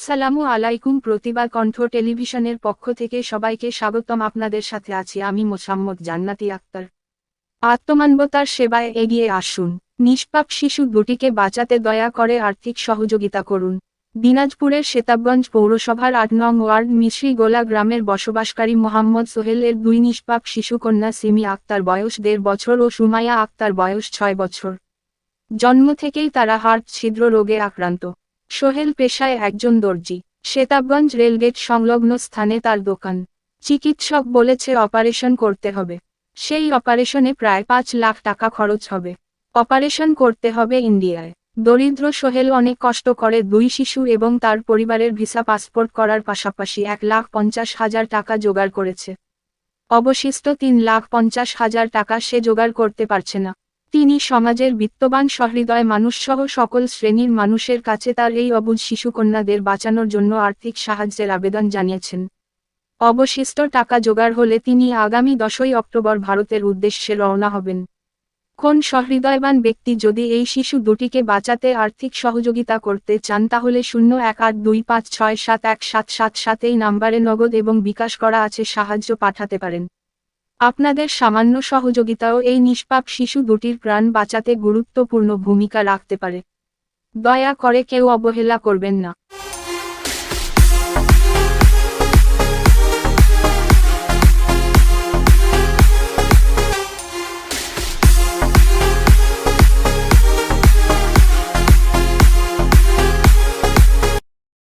আসসালামু আলাইকুম। প্রতিভা কণ্ঠ টেলিভিশনের পক্ষ থেকে সবাইকে স্বাগতম। আপনাদের সাথে আছি আমি মোসাম্মদ জান্নাতি আক্তার। আত্মমানবতার সেবায় এগিয়ে আসুন। নিষ্পাপ শিশু দুটিকে বাঁচাতে দয়া করে আর্থিক সহযোগিতা করুন। দিনাজপুরের সেতাবগঞ্জ পৌরসভার ৮ নং ওয়ার্ড মিশ্রীগোলা গ্রামের বসবাসকারী মোহাম্মদ সোহেলের দুই নিষ্পাপ শিশুকন্যা সিমি আক্তার বয়স ১.৫ বছর ও সুমাইয়া আক্তার বয়স ৬ বছর। জন্ম থেকেই তারা হার্ট ছিদ্র রোগে আক্রান্ত। সোহেল পেশায় একজন দর্জি। সেতাবগঞ্জ রেলগেট সংলগ্ন স্থানে তার দোকান। চিকিৎসক বলেছে অপারেশন করতে হবে। সেই অপারেশনে প্রায় ৫ লাখ টাকা খরচ হবে। অপারেশন করতে হবে ইন্ডিয়ায়। দরিদ্র সোহেল অনেক কষ্ট করে দুই শিশু এবং তার পরিবারের ভিসা পাসপোর্ট করার পাশাপাশি ১,৫০,০০০ টাকা জোগাড় করেছে। অবশিষ্ট ৩,৫০,০০০ টাকা সে জোগাড় করতে পারছে না। তিনি সমাজের বিত্তবান সহৃদয় মানুষসহ সকল শ্রেণীর মানুষের কাছে তার এই অবুঝ শিশুকন্যাদের বাঁচানোর জন্য আর্থিক সাহায্যের আবেদন জানিয়েছেন। অবশিষ্ট টাকা জোগাড় হলে তিনি আগামী ১০ই অক্টোবর ভারতের উদ্দেশ্যে রওনা হবেন। কোন সহৃদয়বান ব্যক্তি যদি এই শিশু দুটিকে বাঁচাতে আর্থিক সহযোগিতা করতে চান তাহলে ০১৮২৫৬৭১৭৭৭ এই নাম্বারে নগদ এবং বিকাশ করা আছে সাহায্য পাঠাতে পারেন। আপনাদের সামান্য সহযোগিতাও এই নিষ্পাপ শিশু দুটির প্রাণ বাঁচাতে গুরুত্বপূর্ণ ভূমিকা রাখতে পারে। দয়া করে কেউ অবহেলা করবেন না।